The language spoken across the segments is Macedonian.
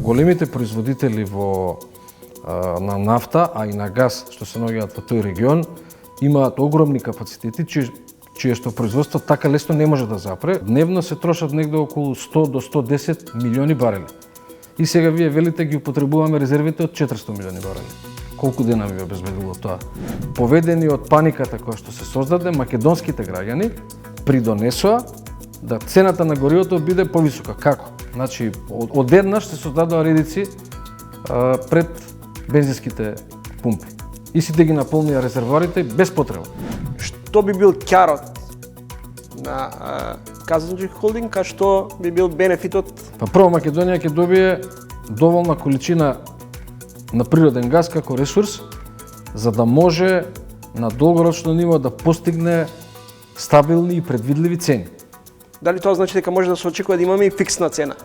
големите производители на нафта, а и на газ, што се наоѓаат во тој регион, имаат огромни капацитети, чието производство така лесно не може да запре. Дневно се трошат негде околу 100 до 110 милиони барели. И сега вие велите ги употребуваме резервите од 400 милиони барели. Колку дена ви обезбедило тоа? Поведени од паниката која што се создаде, македонските граѓани придонесоа да цената на горивото биде повисока. Како? Значи, одеднаш се создадоа редици пред бензинските пумпи. И сите ги наполнија резервоарите без потреба. Што би бил ќарот на Казанџи холдинг, а што би бил бенефитот? Па прво, Македонија ќе добие доволна количина на природен газ како ресурс, за да може на долгорочно ниво да постигне стабилни и предвидливи цени. Дали тоа значи дека може да се очекува да имаме и фиксна цена?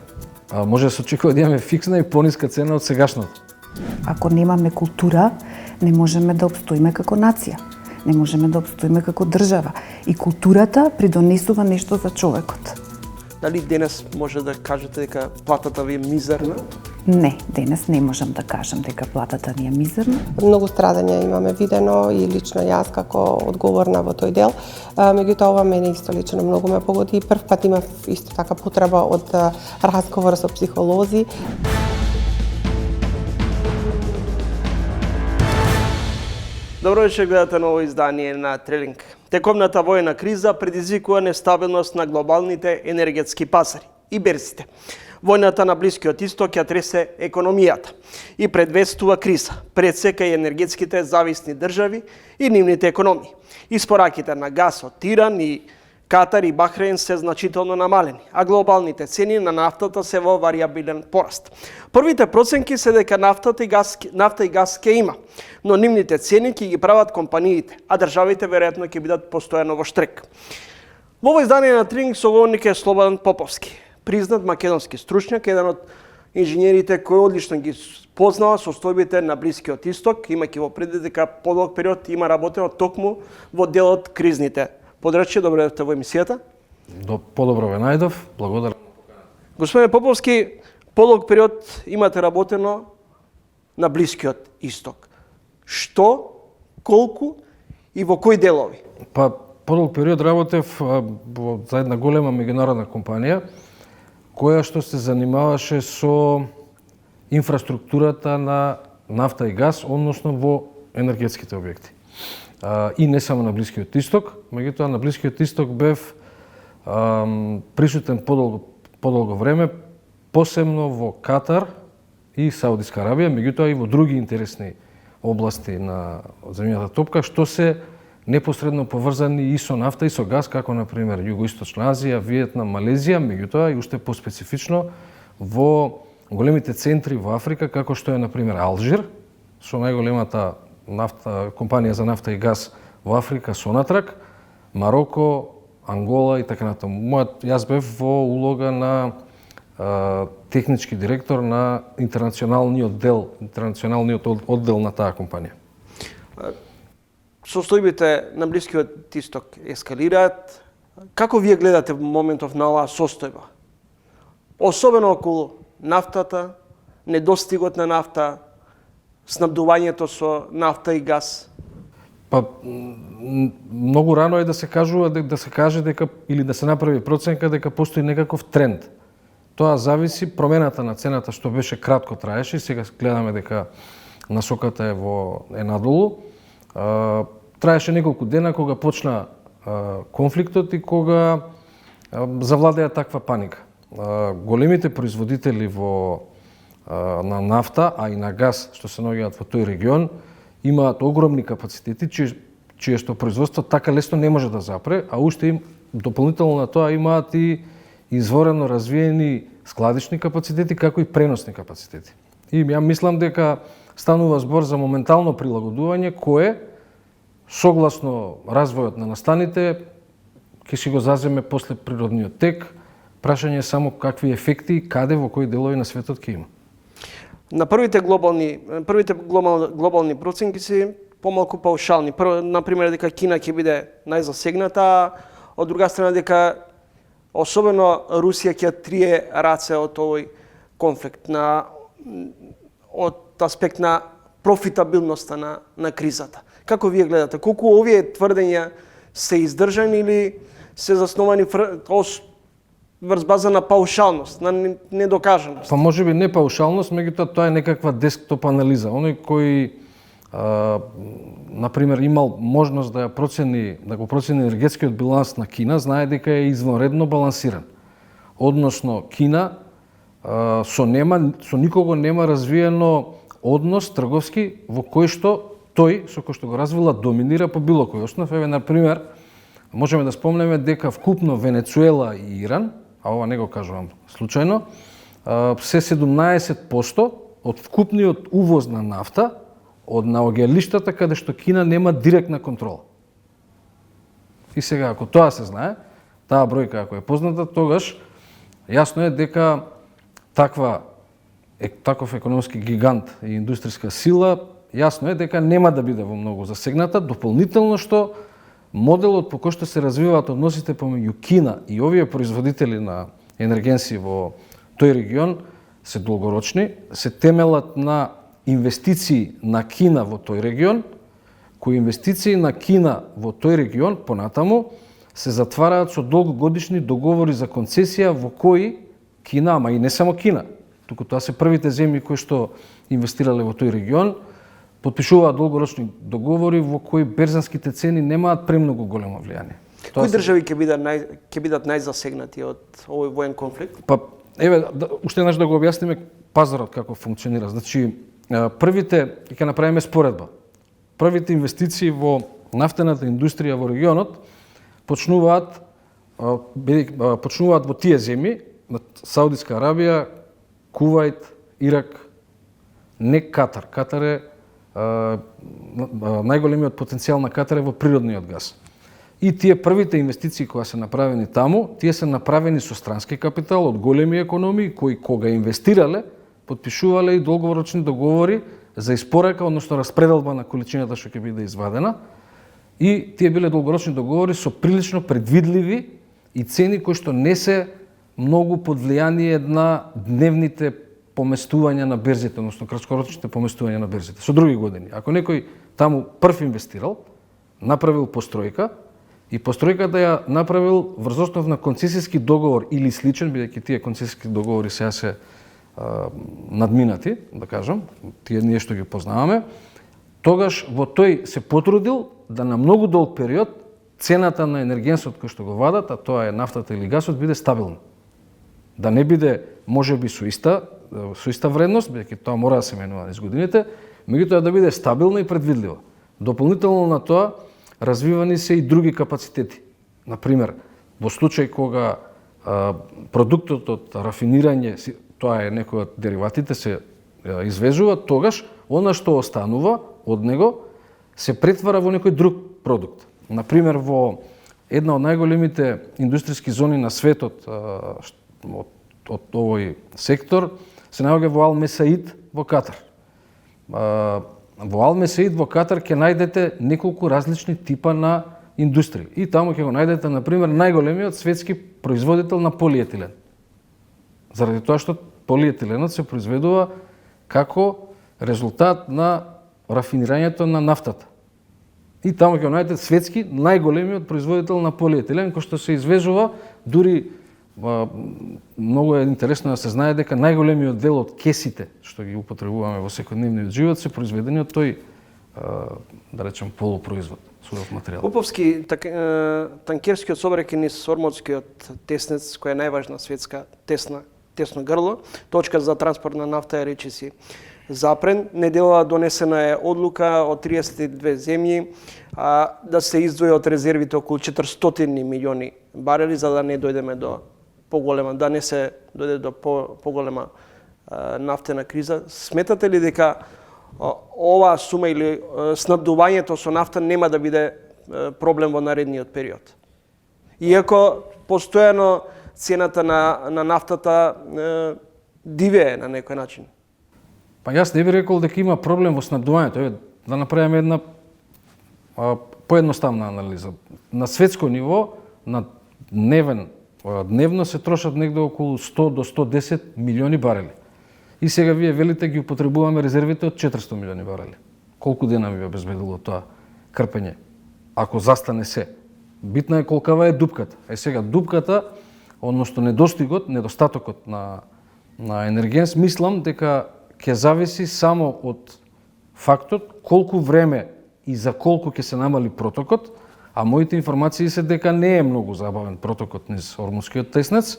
Може да се очекува да имаме фиксна и пониска цена од сегашната. Ако немаме култура, не можеме да обстоиме како нација. Не можеме да обстоиме како држава. И културата придонесува нешто за човекот. Дали денес може да кажете дека платата ви е мизерна? Не, денес не можам да кажам дека платата ни е мизерна. Многу страдања имаме видено и лично јас како одговорна во тој дел. Меѓутоа ова мене исто лично многу ме погоди и прв пат имав исто така потреба од разговор со психолози. Добро вечер, гледате ново издание на Трелинг. Тековната војна криза предизвикува нестабилност на глобалните енергетски пазари и берзите. Војната на Блискиот Исток ја тресе економијата и предвестува криза пред се кај енергетските зависни држави и нивните економии. Испораките на газ од Иран и Катар и Бахрейн се значително намалени, а глобалните цени на нафтата се во варијабилен пораст. Првите проценки се дека нафта и газ ќе има, но нивните цени ќе ги прават компаниите, а државите веројатно ќе бидат постојано во штрек. Во ово издание на Тренинг соговорник е Слободан Поповски, признат македонски стручњак, еден од инженерите кој одлично ги познава состојбите на Блискиот Исток, имајќи во предвид дека подолг период има работено токму во делот кризните подрачје. Добро дојдовте во емисијата. Подобро ве најдов, благодарам. Господине Поповски, подолг период имате работено на Блискиот Исток. Што, колку и во кои делови? Па, подолг период работев за една голема меѓународна компанија, која што се занимаваше со инфраструктурата на нафта и газ, односно во енергетските објекти. И не само на Блискиот Исток, меѓутоа на Блискиот Исток бев присутен подолго време, посебно во Катар и Саудиска Арабија, меѓутоа и во други интересни области на земјата топка, што се непосредно поврзани и со нафта и со газ, како например Југоисточна Азија, Виетнам, Малезија, меѓутоа и уште поспецифично во големите центри во Африка, како што е например Алжир, со најголемата компанија за нафта и газ во Африка, Сонатрак, Мароко, Ангола и така натаму. Јас бев во улога на технички директор на интернационалниот оддел на таа компанија. Состојбите на Блискиот Исток ескалираат. Како вие гледате во моментов на оваа состојба? Особено околу нафтата, недостигот на нафта, снабдувањето со нафта и газ? Па, многу рано е да се каже дека или да се направи проценка дека постои некаков тренд. Тоа зависи промената на цената што беше кратко траеше и сега гледаме дека насоката е надолу. Траеше неколку дена кога почна конфликтот и кога завладеа таква паника. Големите производители на нафта, а и на газ што се наоѓаат во тој регион, имаат огромни капацитети, чието производство така лесно не може да запре, а уште им дополнително на тоа имаат и изворено развиени складични капацитети, како и преносни капацитети. И ја мислам дека станува збор за моментално прилагодување кое, согласно развојот на настаните, ќе си го заземе после природниот тек. Прашање е само какви ефекти и каде, во кои делови на светот ќе има. На првите глобални проценки се помалку паушални. Прво, например, дека Кина ќе биде најзасегната, од друга страна дека особено Русија ќе трие раце од овој конфликт. На од аспект на профитабилноста на кризата. Како вие гледате? Колку овие тврдења се издржани или се засновани врз база на паушалност, на недокажаност? Па можеби не паушалност, меѓутоа тоа е некаква десктоп анализа. Оној кој например имал можност да го процени енергетскиот биланс на Кина, знае дека е извонредно балансиран. Односно Кина со никого нема развиено однос трговски во кој што тој со кој што го развила доминира по било кој основ. Еве например можеме да спомнеме дека вкупно Венецуела и Иран, а ова не го кажувам случајно, се 17% од вкупниот увоз на нафта од наоѓалиштата каде што Кина нема директна контрола. И сега, ако тоа се знае, таа бројка ако е позната, тогаш јасно е дека таков економски гигант и индустријска сила, јасно е дека нема да биде во многу засегната, дополнително што моделот по кој што се развиваат односите помеѓу Кина и овие производители на енергенси во тој регион се долгорочни, се темелат на инвестиции на Кина во тој регион, кои инвестиции на Кина во тој регион понатаму се затвараат со долгогодишни договори за концесија во кои Кина, ама и не само Кина, туку тоа се првите земји кои што инвестирале во тој регион, потпишуваат долгорочни договори во кои берзанските цени немаат премногу големо влијание. Кои држави ќе бидат најзасегнати од овој воен конфликт? Па еве уште еднаш да го објасниме пазарот како функционира. Значи првите ќе направиме споредба. Првите инвестиции во нафтената индустрија во регионот почнуваат во тие земји, Саудитска Арабија, Кувајт, Ирак, не Катар. Катар е најголемиот потенцијал на Катар е во природниот газ. И тие првите инвестиции кои се направени таму, тие се направени со странски капитал од големи економии кои кога инвестирале, потпишувале и долгорочни договори за испорака, односно распределба на количината што ќе биде извадена. И тие биле долгорочни договори со прилично предвидливи и цени кои што не се многу под влијание на дневните поместувања на берзите, односно краткорочните поместувања на берзите. Со други години, ако некој таму прв инвестирал, направил постројка и постројката ја направил врз основ на концесијски договор или сличен, бидејќи тие концесијски договори сега се надминати, да кажам, тие ние што ги познаваме, тогаш во тој се потрудил да на многу долг период цената на енергенсот кој што го вадат, а тоа е нафтата или газот, биде стабилна. Да не биде можеби со иста вредност, бидејќи тоа мора да се менува низ годините, меѓутоа да биде стабилна и предвидлива. Дополнително на тоа развивани се и други капацитети. Например, во случај кога продуктот од рафинирање, тоа е некој од дериватите, се извезува, тогаш она што останува од него се претвара во некој друг продукт. Например, во една од најголемите индустријски зони на светот од овој сектор се наоѓа во Ал Месаид во Катар. Во Ал Месаид во Катар ќе најдете неколку различни типа на индустрии. И таму ќе го најдете, например, најголемиот светски производител на полиетилен. Заради тоа што полиетиленот се произведува како резултат на рафинирањето на нафтата. И таму ќе го најдете светски најголемиот производител на полиетилен, кој што се извезува, дури многу е интересно да се знае дека најголемиот дел од кесите што ги употребуваме во секојдневниот живот се произведени од тој, да речем, полупроизвод, суров материјал. Поповски, танкерскиот сообраќај низ Ормудскиот теснец, која е најважна светска тесно грло, точка за транспорт на нафта е речиси запрен. Недела донесена е одлука од 32 земји да се издвои од резервите околу 400 милиони барели за да не дојдеме до поголема, да не се дојде до поголема нафтена криза. Сметате ли дека оваа сума или снабдувањето со нафта нема да биде проблем во наредниот период? Иако постојано цената на нафтата дивее на некој начин. Па јас не би рекол дека има проблем во снабдувањето. Да направиме една поедноставна анализа. На светско ниво, на дневно се трошат негде околу 100 до 110 милиони барели. И сега вие велите ги употребуваме резервите од 400 милиони барели. Колку дена ви обезбедило тоа крпење? Ако застане се. Битна е колкава е дупката. Сега дупката, односно недостатокот на енергенс, мислам дека ќе зависи само од фактот колку време и за колку ќе се намали протокот, а моите информации се дека не е многу забавен протокот низ Ормускиот теснец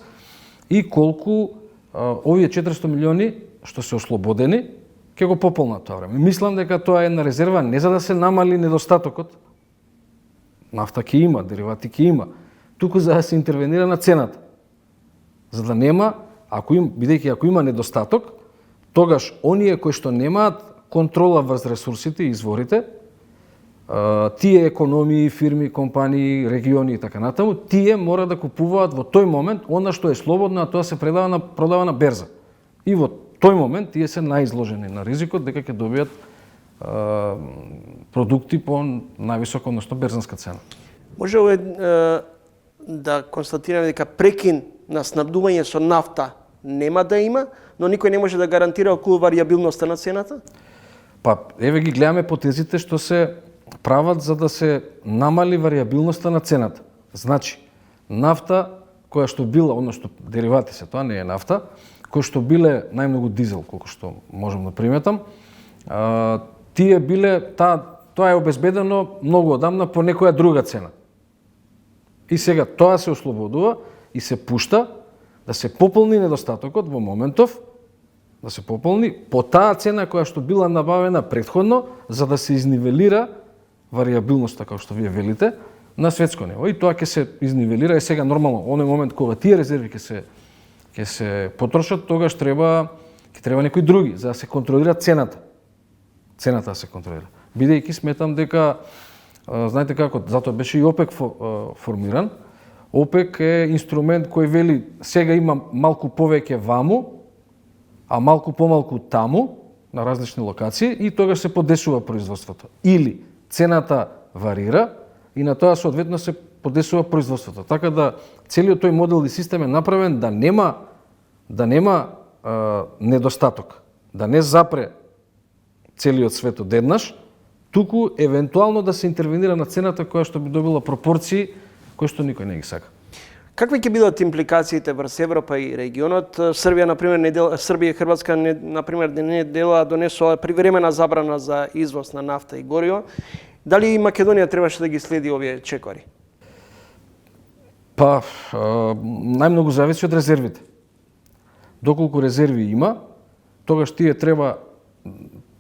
и колку овие 400 милиони што се ослободени ќе го пополнат тоа време. Мислам дека тоа е една резерва не за да се намали недостатокот, нафта ќе има, деривати ќе има, туку за да се интервенира на цената. За да нема, бидејќи ако има недостаток, тогаш оние кои што немаат контрола врз ресурсите и изворите, тие економии, фирми, компании, региони и така натаму, тие мора да купуваат во тој момент она што е слободно, а тоа се продава на берза. И во тој момент тие се наизложени на ризикот дека ќе добијат продукти по највисока, односно берзанска цена. Може да констатираме дека прекин на снабдување со нафта нема да има, но никој не може да гарантира околу варијабилноста на цената? Па, еве ги гледаме потезите што се прават за да се намали варијабилноста на цената. Значи, нафта која што била, односно деривати се, тоа не е нафта, кој што биле најмногу дизел, колку што можам да приметам, тие биле, тоа е обезбедено многу одамна по некоја друга цена. И сега тоа се ослободува и се пушта да се пополни недостатокот во моментов, да се пополни по таа цена која што била набавена претходно, за да се изнивелира варијабилноста, како што вие велите, на светско ниво. И тоа ќе се изнивелира и сега нормално, оној момент кога тие резерви ќе се потрошат, тогаш ќе треба некои други за да се контролира цената. Цената да се контролира. Бидејќи сметам дека знаете како, затоа беше и ОПЕК формиран. ОПЕК е инструмент кој вели сега има малку повеќе ваму, а малку помалку таму, на различни локации, и тогаш се подесува производството. Или цената варира и на тоа соодветно се подесува производството. Така да целиот тој модел и систем е направен да нема недостаток, да не запре целиот свет одеднаш, туку евентуално да се интервенира на цената која што би добила пропорции кои што никој не ги сака. Какви ќе бидат импликациите врз Европа и регионот? Србија и Хрватска например недела донесоа привремена забрана за извоз на нафта и гориво. Дали и Македонија требаше да ги следи овие чекори? Па, најмногу зависи од резервите. Доколку резерви има, тогаш тие треба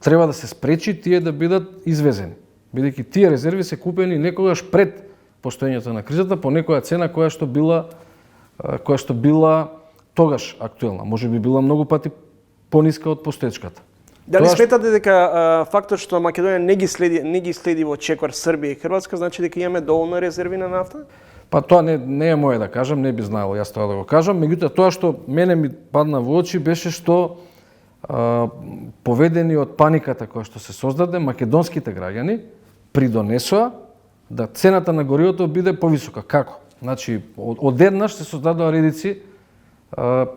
да се спречи тие да бидат извезени. Бидејќи тие резерви се купени некогаш пред постоењето на кризата по некоја цена која што била тогаш актуелна. Може би била многу пати пониска од постоечката. Дали сметате дека фактот што Македонија не ги следи во чекор Србија и Хрватска, значи дека имаме доволно резерви на нафта? Па тоа не е моје да кажам, не би знаел јас тоа да го кажам. Меѓутоа тоа што мене ми падна во очи беше што поведени од паниката која што се создаде, македонските граѓани придонесоа да цената на горивото биде повисока. Како? Значи, одеднаш се создадоа редици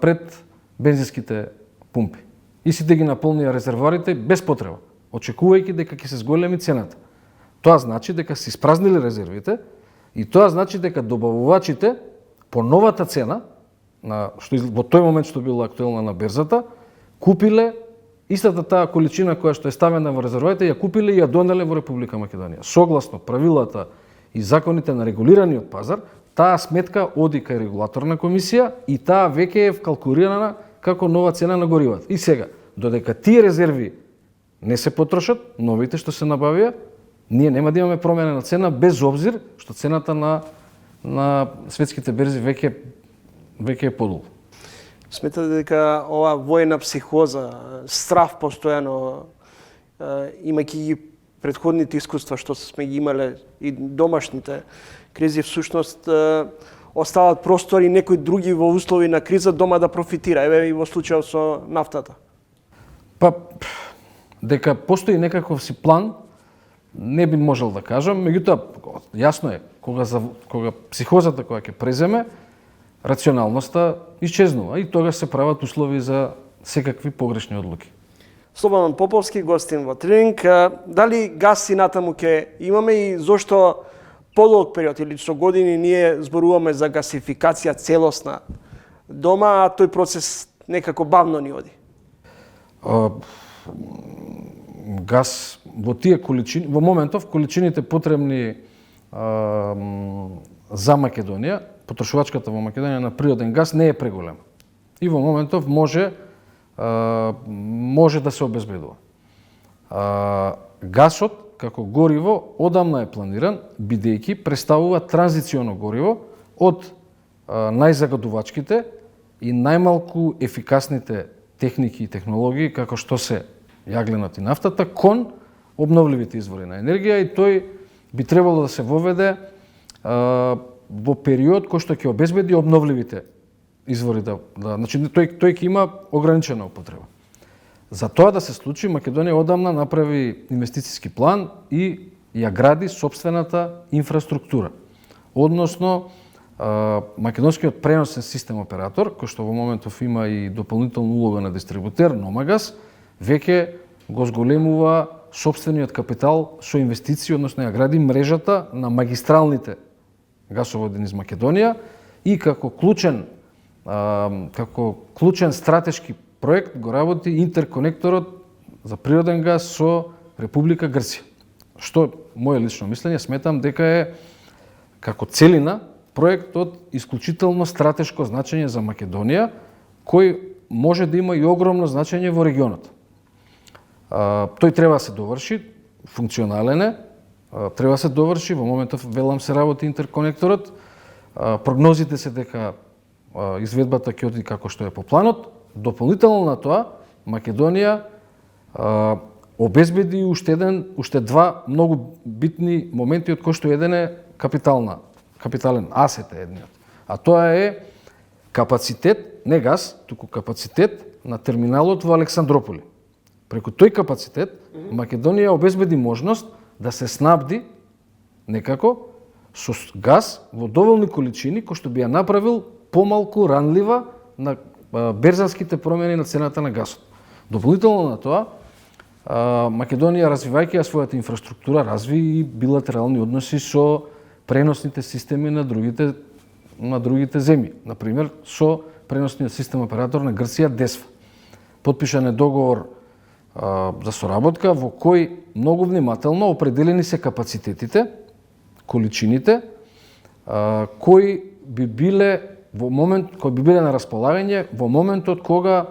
пред бензинските пумпи. И сите ги наполнија резервоарите без потреба, очекувајќи дека ќе се зголеми цената. Тоа значи дека се испразнили резервите и тоа значи дека добавувачите по новата цена, во тој момент што била актуелна на берзата, купиле истата таа количина која што е ставена во резервоарите, ја купиле и ја донеле во Република Македонија. Согласно правилата и законите на регулираниот пазар, таа сметка оди кај регулаторна комисија и таа веќе е вкалкулирана како нова цена на горивата. И сега, додека тие резерви не се потрошат, новите што се набавија, ние нема да имаме промена на цена без обзир што цената на светските берзи веќе е подолу. Сметате дека ова воена психоза, страв постојано, имајќи ги претходните искуства што сме ги имале и домашните кризи, всушност остават простори некои други во услови на криза дома да профитира, еве и во случајот со нафтата? Па, дека постои некаков си план, не би можел да кажам, меѓутоа јасно е, кога психозата која ќе преземе, рационалноста исчезнува и тогаш се прават услови за секакви погрешни одлуки. Слободан Поповски, гостин во Трилинг. Дали газ и натаму ќе имаме и зошто подолг период или со години ние зборуваме за гасификација целосна дома, а тој процес некако бавно ни оди? Газ во тие количини, во моментов количините потребни за Македонија, потрошувачката во Македонија на природен газ не е преголема. И во моментов може да се обезбедува. Гасот како гориво одамна е планиран, бидејќи представува транзиционо гориво од најзагадувачките и најмалку ефикасните техники и технологии како што се јагленот и нафтата кон обновливите извори на енергија, и тој би требало да се воведе во период кој што ќе обезбеди обновливите извори значи тој ќе има ограничена употреба. За тоа да се случи, Македонија одамна направи инвестициски план и ја гради сопствената инфраструктура. Односно, македонскиот преносен систем оператор, кој што во моментов има и дополнителна улога на дистрибутер, Номагаз, веќе го зголемува сопствениот капитал со инвестиции, односно ја гради мрежата на магистралните гасоводи низ Македонија и како клучен стратешки проект го работи интерконекторот за природен газ со Република Грција. Што, моје лично мислење, сметам дека е како целина проект од исклучително стратешко значење за Македонија, кој може да има и огромно значење во регионот. Тој треба да се доврши, функционален е, треба да се доврши, во моментов велам се работи интерконекторот, прогнозите се дека изведбата ќе оди како што е по планот. Дополнително на тоа, Македонија обезбеди уште два многу битни моменти, од кои што еден е капитален асет е едниот. А тоа е капацитет, не газ, туку капацитет на терминалот во Александрополи. Преку тој капацитет, Македонија обезбеди можност да се снабди некако со газ во доволни количини, кој што би ја направил помалку ранлива на берзанските промени на цената на газот. Дополнително на тоа, Македонија, развивајќи ја својата инфраструктура, разви и билатерални односи со преносните системи на другите земји. Например, со преносниот систем оператор на Грција DESFA. Подпишан е договор за соработка во кој многу внимателно определени се капацитетите, количините, кои би биле на располагање во моментот кога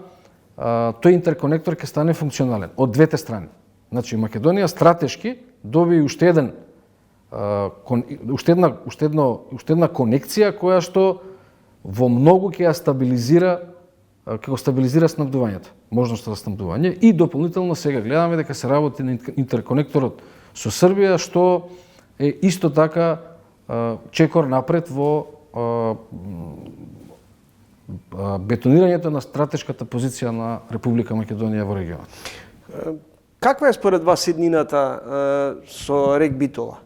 тој интерконектор ќе стане функционален од двете страни. Значи Македонија стратешки доби уште една конекција која што во многу ќе ја стабилизира снабдувањето, можноста за снабдување, и дополнително сега гледаме дека се работи на интерконекторот со Србија, што е исто така чекор напред во бетонирањето на стратешката позиција на Република Македонија во регионот. Каква е според вас иднината со рек Битола?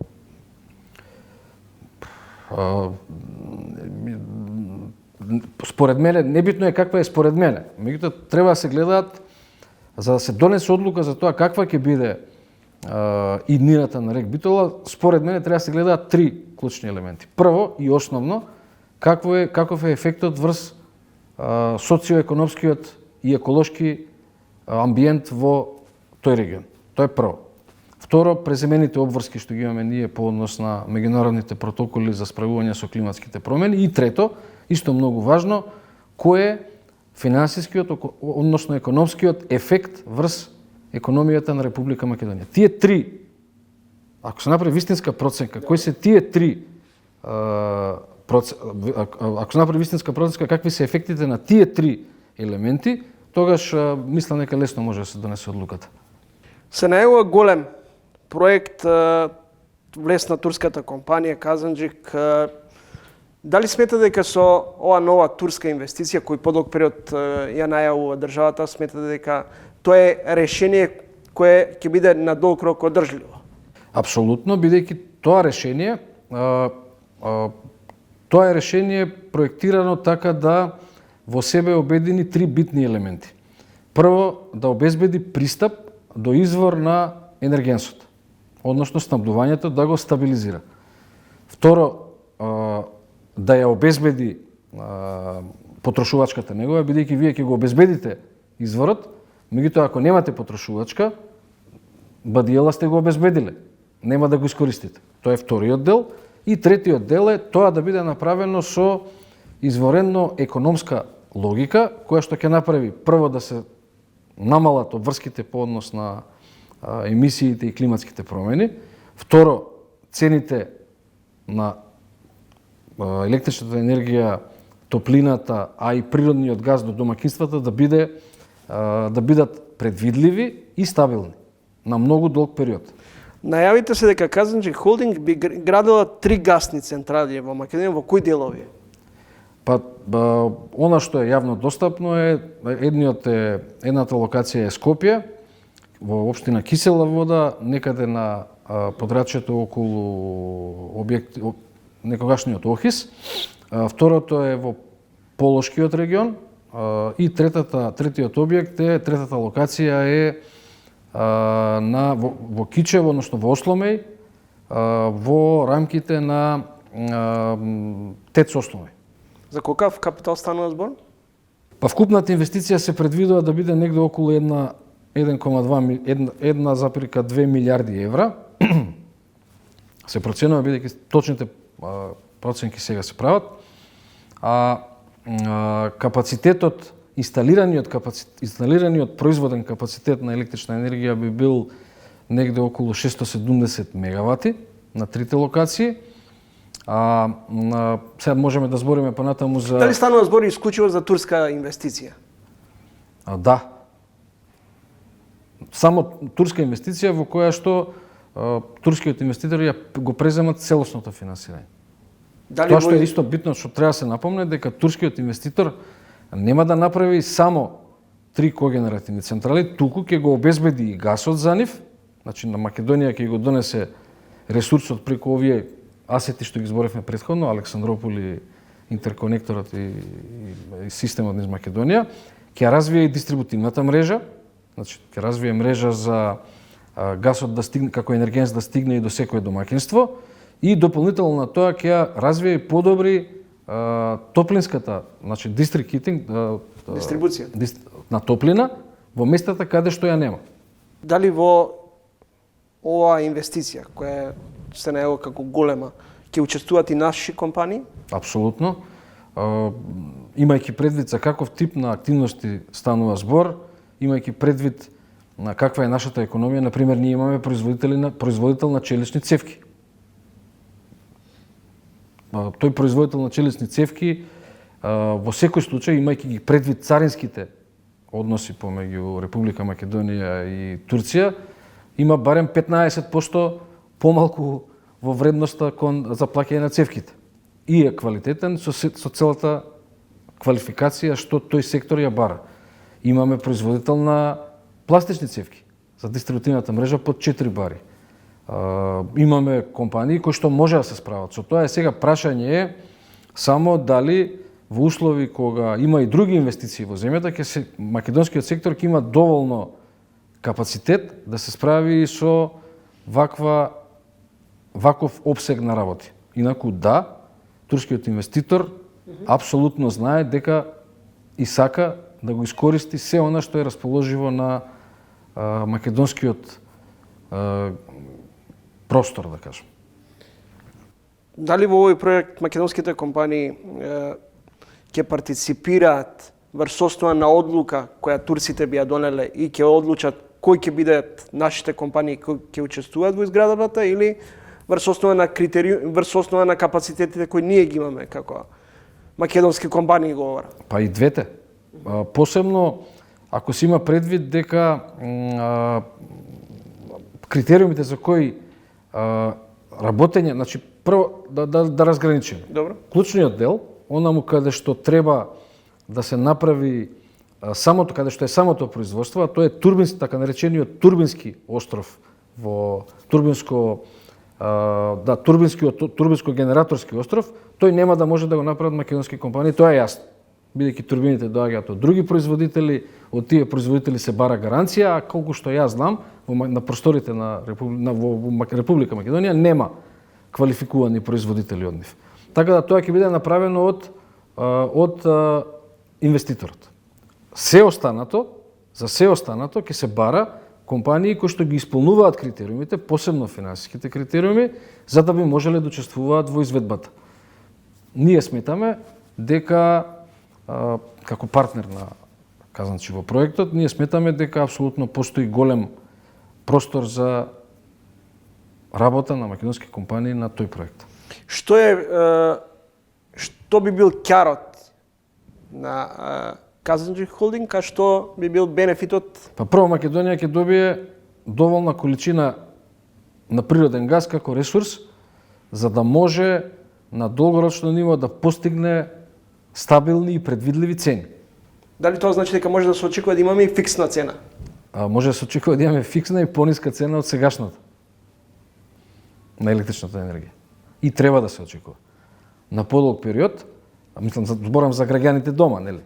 Според мене, небитно е каква е според мене. Меѓутоа треба да се гледаат, за да се донесе одлука за тоа каква ќе биде иднината на рек Битола, според мене треба да се гледаат три клучни елементи. Прво и основно, каков е ефектот врз социоекономскиот и еколошки амбиент во тој регион. Тоа е прво. Второ, преземените обврски што ги имаме ние по однос на меѓународните протоколи за справување со климатските промени. И трето, исто многу важно, кој е финансискиот, односно економскиот ефект врз економијата на Република Македонија. Тие три, ако се направи вистинска проценка, кои се тие три, ако се направи вистинска проценка какви се ефектите на тие три елементи, тогаш мислам дека лесно може да се донесе одлуката. Се најавува голем проект влез на турската компанија Казанџик. Дали смета дека со ова нова турска инвестиција, кој подолг период ја најавува државата, смета дека тоа е решение кое ќе биде на долг рок одржливо? Апсолутно, бидејќи тоа решение проектирано така да во себе обедини три битни елементи. прво да обезбеди пристап до извор на енергенсот, односно снабдувањето да го стабилизира. Второ, да ја обезбеди потрошувачката негова, бидејќи вие ќе го обезбедите изворот, меѓутоа ако немате потрошувачка, бадијела сте го обезбедиле, нема да го искористите. Тоа е вториот дел. И третиот дел е тоа да биде направено со изворено економска логика, која што ќе направи прво да се намалат обврските по однос на емисиите и климатските промени, второ, цените на електричната енергија, топлината, а и природниот газ до домаќинствата да бидат предвидливи и стабилни на многу долг период. Најавите се дека Казанџи Холдинг би градила 3 гасни централи во Македонија, во кои делови? Па, она што е јавно достапно е, едната локација е Скопје, во општина Кисела Вода, некаде на подрачјето околу некогашниот Охис. Второто е во Полошкиот регион и третиот објект е, третата локација е во Кичево, односно во Осломеј, во рамките на ТЕЦ Осломеј. За колкав капитал станува збор? Па вкупната инвестиција се предвидува да биде негде околу 1,2 милиарди евра. Се проценува, бидејќи точните проценки сега се прават. Капацитетот, инсталираниот производен капацитет на електрична енергија би бил негде околу 670 мегавати на трите локации. Сега можеме да збориме понатаму за... Дали станува збор исклучиво за турска инвестиција? Да. Само турска инвестиција во која што турскиот инвеститори го преземат целосното финансирање. Тоа што е исто битно, што треба да се напомне, дека турскиот инвеститор нема да направи само 3 когенеративни централи, туку ќе го обезбеди и гасот за нив, значи на Македонија ќе го донесе ресурсот преку овие асети што ги зборевме претходно, Александрополи, интерконекторот и системот низ Македонија, ќе развие и дистрибутивната мрежа, значи ќе развие мрежа за гасот да стигне, како енергенс да стигне и до секое домаќинство, и дополнително на тоа ќе развие и подобри топлинската, значи district heating, дистрибуција на топлина во местата каде што ја нема. Дали во оваа инвестиција, која се најава како голема, ќе учествуваат и наши компании? Апсолутно. Имајќи предвид за каков тип на активности станува збор, имајќи предвид на каква е нашата економија, например, ние имаме производител на челични цевки. Тој производител на челични цевки во секој случај, имајќи ги предвид царинските односи помеѓу Република Македонија и Турција, има барем 15% помалку во вредноста за плаќање на цевките. И е квалитетен со целата квалификација што тој сектор ја бара. Имаме производител на пластични цевки за дистрибутивната мрежа под 4 бари. Имаме компании кои што може да се справат со тоа. Сега прашање е само дали во услови кога има и други инвестиции во земјата, македонскиот сектор ќе има доволно капацитет да се справи со ваков обсег на работи. Инаку да, турскиот инвеститор апсолутно знае дека и сака да го искористи се она што е расположиво на македонскиот простор, да кажем. Дали во овој проект македонските компании ќе партиципираат врз основа на одлука која турците би ја донеле и ќе одлучат кои ќе бидат нашите компании кои ќе учествуваат во изградбата, или врз основа на критериум, врз основа на капацитетите кои ние ги имаме како македонски компании говорам? Па и двете. Посебно ако се има предвид дека критериумите за кои работење, значи прво да разграничиме. Добро. Клучниот дел, онаму каде што треба да се направи самото, каде што е самото производство, а тоа е турбински, така наречениот турбински остров во турбинско генераторски остров, тој нема да може да го направат македонски компании, тоа е јасно. бидејќи турбините доаѓаат од други производители, од тие производители се бара гаранција, а колку што јас знам, на просторите на Република Македонија нема квалификувани производители од нив. Така да тоа ќе биде направено од инвеститорот. За се останато ќе се бара компании кои што ги исполнуваат критериумите, посебно финансиските критериуми, за да би можеле да учествуваат во изведбата. Ние сметаме дека како партнер на Казанчи во проектот, ние сметаме дека апсолутно постои голем простор за работа на македонски компании на тој проект. Што би бил ќарот на Казанчи холдинг, а што би бил бенефитот? Па прво Македонија ќе добие доволна количина на природен газ како ресурс за да може на долгорочно ниво да постигне стабилни и предвидливи цени. Дали тоа значи дека може да се очекува да имаме и фиксна цена? Може да се очекува да имаме фиксна и пониска цена од сегашната на електричната енергија. И треба да се очекува. На подолг период, мислам, зборам за граѓаните дома, нели?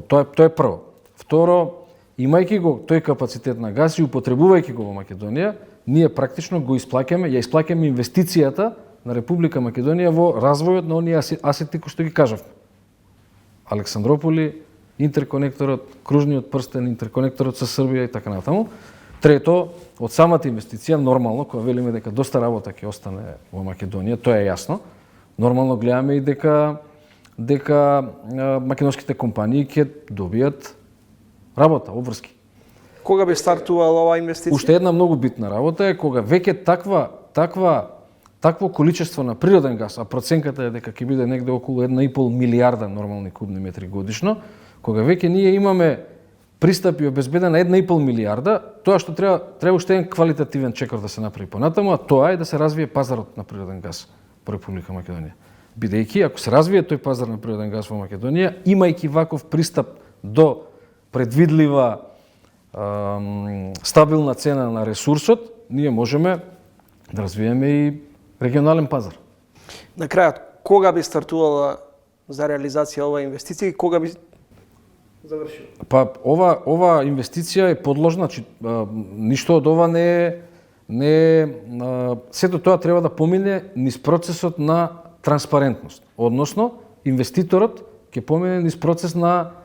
Тоа е прво. Второ, имајќи го тој капацитет на газ и употребувајќи го во Македонија, ние практично ја исплаќаме инвестицијата на Република Македонија во развојот на оние асети кои што ги кажавме. Александрополи, интерконекторот, кружниот прстен, интерконекторот со Србија и така натаму. Трето, од самата инвестиција, нормално, кога велиме дека доста работа ќе остане во Македонија, тоа е јасно. Нормално гледаме и дека македонските компании ќе добијат работа, обврски. Кога би стартувала оваа инвестиција? Уште една многу битна работа е кога веќе такво количество на природен газ, а проценката е дека ќе биде негде околу 1,5 милијарда нормални кубни метри годишно, кога веќе ние имаме пристап и обезбеден на 1,5 милијарда, тоа што треба уште еден квалитативен чекор да се направи понатаму, а тоа е да се развие пазарот на природен газ во Република Македонија. Бидејќи ако се развие тој пазар на природен газ во Македонија, имајќи ваков пристап до предвидлива стабилна цена на ресурсот, ние можеме да развиеме и регионален пазар. На крајот, кога би стартувала за реализација оваа инвестиција и кога би завршила? Па ова инвестиција е подложна, ништо од ова не е сето тоа треба да помине низ процесот на транспарентност. Односно, инвеститорот ќе помине низ процес на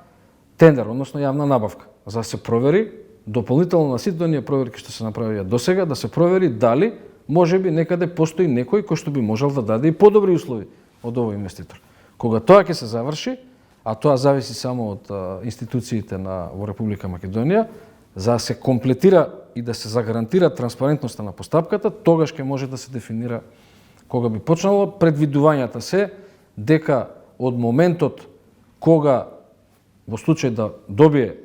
тендер, односно јавна набавка, за да се провери дополнително на сите оние проверки што се направија досега, да се провери дали можеби некаде постои некој кој што би можел да даде и подобри услови од овој инвеститор. Кога тоа ќе се заврши, а тоа зависи само од институциите во Република Македонија, за да се комплетира и да се загарантира транспарентноста на постапката, тогаш ќе може да се дефинира кога би почнало. Предвидувањата се дека од моментот кога во случај да добие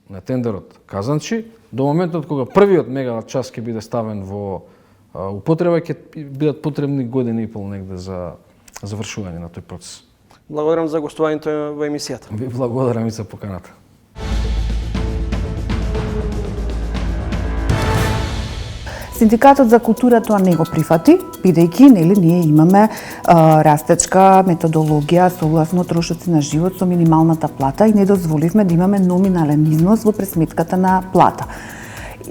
на тендерот Казанчи, до моментот кога првиот мегават час ќе биде ставен во употреба, ќе бидат потребни година и пол негде за завршување на тој процес. Благодарам за гостувањето во емисијата. Ви благодарам и за поканата. Синдикатот за култура тоа не го прифати, бидејќи ние имаме растечка методологија согласно трошоци на живот со минималната плата и не дозволивме да имаме номинален износ во пресметката на плата.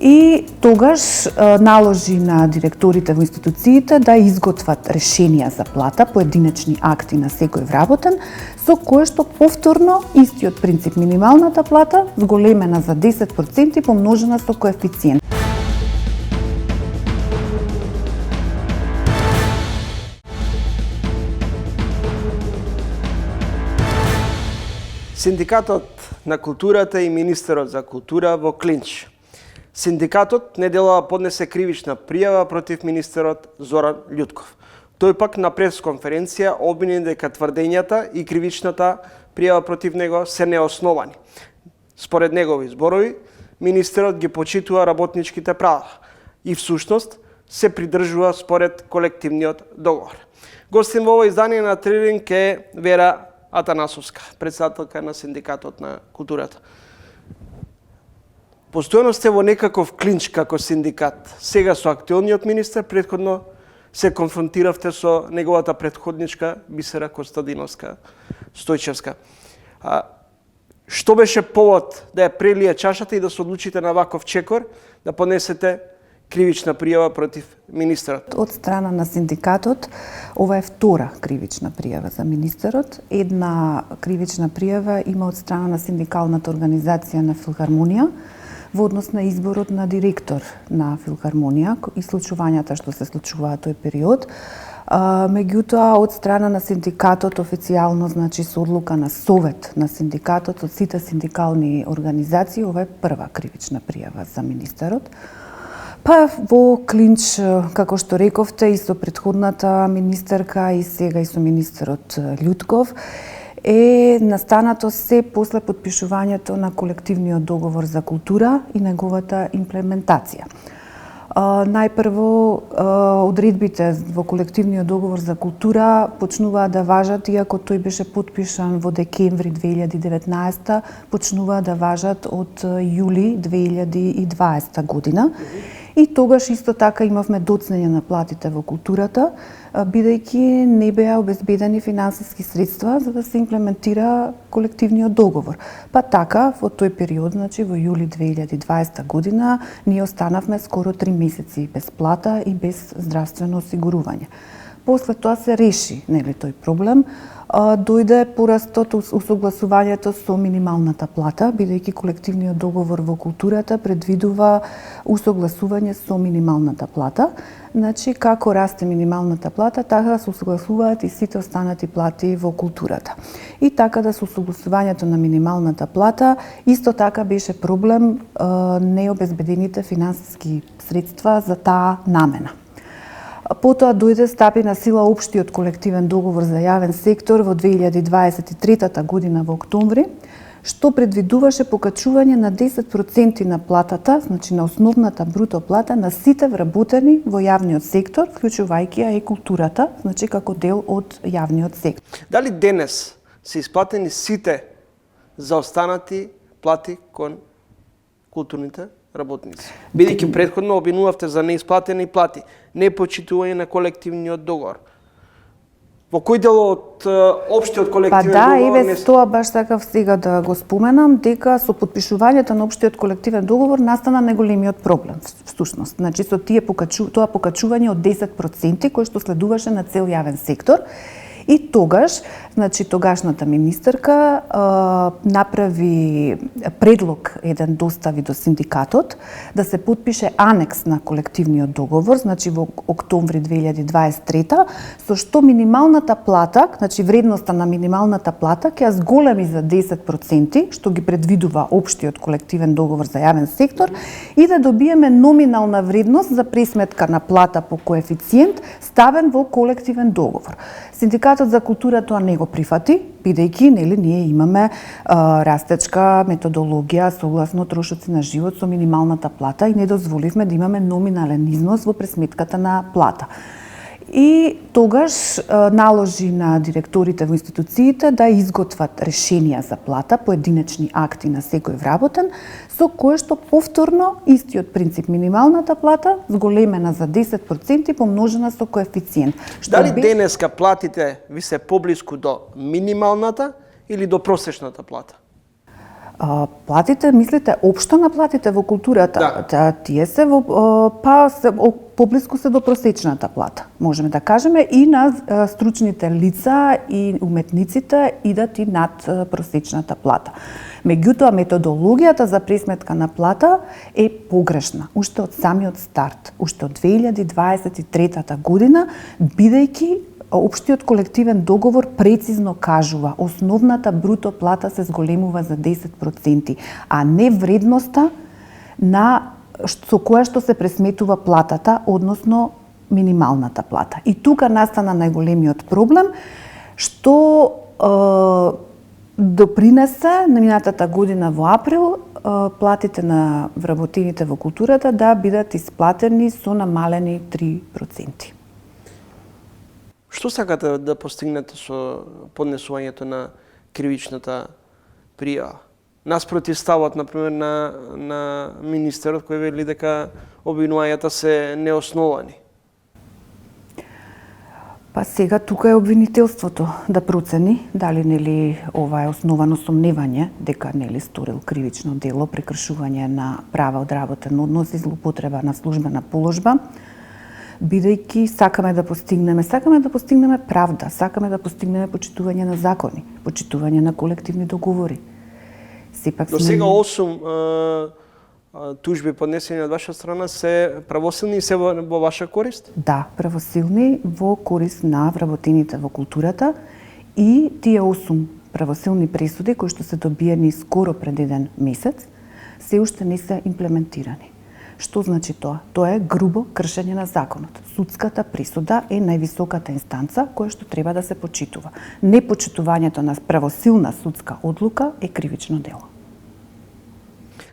И тогаш наложи на директорите во институциите да изготват решенија за плата, поединечни акти на секој вработен, со кое што повторно истиот принцип минималната плата зголемена за 10% помножена со коефициент. Синдикатот на културата и министерот за култура во клинч. Синдикатот неделава поднесе кривична пријава против министерот Зоран Љутков. Тој пак на пресконференција обвини дека тврдењата и кривичната пријава против него се неосновани. Според негови зборови, министерот ги почитува работничките права и всушност се придржува според колективниот договор. Гостин во ова издание на Трилинг е Вера Атанасовска, председателка на Синдикатот на културата. Постојано сте во некаков клинч како синдикат. Сега со актуелниот министер, претходно се конфронтиравте со неговата претходничка Бисера Костадиновска Стојчевска. Што беше повод да ја прелие чашата и да се одлучите на ваков чекор, да понесете кривична пријава против министерот? Од страна на синдикатот, ова е втора кривична пријава за министерот. Една кривична пријава има од страна на синдикалната организација на Филхармонија во однос на изборот на директор на Филхармонија и случувањата што се случуваа тој период. Меѓутоа, од страна на синдикатот, официјално, значи со одлука на совет на синдикатот, од сите синдикални организации, ова е прва кривична пријава за министерот. Па во клинч, како што рековте, и со претходната министерка и сега и со министерот Љутков, е настанато се после потпишувањето на колективниот договор за култура и неговата имплементација. Најпрво, одредбите во колективниот договор за култура почнуваа да важат, иако тој беше потпишан во декември 2019, почнуваа да важат од јули 2020 година. И тогаш исто така имавме доцнење на платите во културата, бидејќи не беа обезбедени финансиски средства за да се имплементира колективниот договор. Па така, во тој период, значи во јули 2020 година, ние останавме скоро 3 месеци без плата и без здравствено осигурување. После тоа се реши, нели, тој проблем. Дојде порастот, усогласувањето со минималната плата, бидејќи колективниот договор во културата предвидува усогласување со минималната плата. Значи, како расте минималната плата, така се усогласуваат и сите останати плати во културата. И така да со усогласувањето на минималната плата, исто така беше проблем необезбедените финансиски средства за таа намена. Потоа дојде стапи на сила општиот колективен договор за јавен сектор во 2023 година во октомври, што предвидуваше покачување на 10% на платата, значи на основната бруто плата на сите вработени во јавниот сектор, вклучувајќи ја и културата, значи како дел од јавниот сектор. Дали денес се исплатени сите заостанати плати кон културните работници? Бидејќи претходно обвинувавте за неисплатени плати, непочитување на колективниот договор. Во кој дел од општиот колективен договор? договор? Па да, тоа баш така сега да го споменам, дека со потпишувањето на општиот колективен договор настана најголемиот проблем, всушност. Значи, со тоа покачување од 10% кој што следуваше на цел јавен сектор. И тогаш, значи тогашната министерка направи предлог, еден достави до синдикатот, да се потпише анекс на колективниот договор, значи во октомври 2023, со што минималната плата, значи вредноста на минималната плата ќе ја зголеми за 10%, што ги предвидува општиот колективен договор за јавен сектор, и да добиеме номинална вредност за пресметка на плата по коефициент ставен во колективен договор. Синдикатот за култура тоа не го прифати, бидејќи нели ние имаме растечка методологија согласно трошоци на живот со минималната плата и не дозволивме да имаме номинален износ во пресметката на плата. И тогаш наложи на директорите во институциите да изготват решенија за плата, поединечни акти на секој вработен, со кое што повторно истиот принцип минималната плата зголемена за 10% помножена со коефициент. Дали денеска платите ви се поблиску до минималната или до просечната плата? Платите, мислите, општо на платите во културата? Да. Тие се поблиску се до просечната плата. Можеме да кажеме и на стручните лица и уметниците идат и над просечната плата. Меѓутоа, методологијата за пресметка на плата е погрешна, уште од самиот старт, уште од 2023 година, бидејќи општиот колективен договор прецизно кажува основната бруто плата се зголемува за 10%, а не вредноста со која што се пресметува платата, односно минималната плата. И тука настана најголемиот проблем, што допринесе на минатата година во април платите на вработените во културата да бидат исплатени со намалени 3%. Што сакате да постигнете со поднесувањето на кривичната пријава? Наспроти ставот, например, на министерот кој вели дека обвинувањата се неосновани. Па сега тука е обвинителството да процени дали нели ова е основано сомневање дека нели сторил кривично дело, прекршување на права од работен однос и злоупотреба на службена положба, бидејќи сакаме да постигнеме правда, сакаме да постигнеме почитување на закони, почитување на колективни договори. Сепак До сега 8 тужби поднесени од ваша страна се правосилни и се во ваша корист? Да, правосилни во корист на вработените во културата и тие 8 правосилни пресуди кои што се добиени скоро пред еден месец се уште не се имплементирани. Што значи тоа? Тоа е грубо кршење на законот. Судската присуда е највисоката инстанца која што треба да се почитува. Непочитувањето на правосилна судска одлука е кривично дело.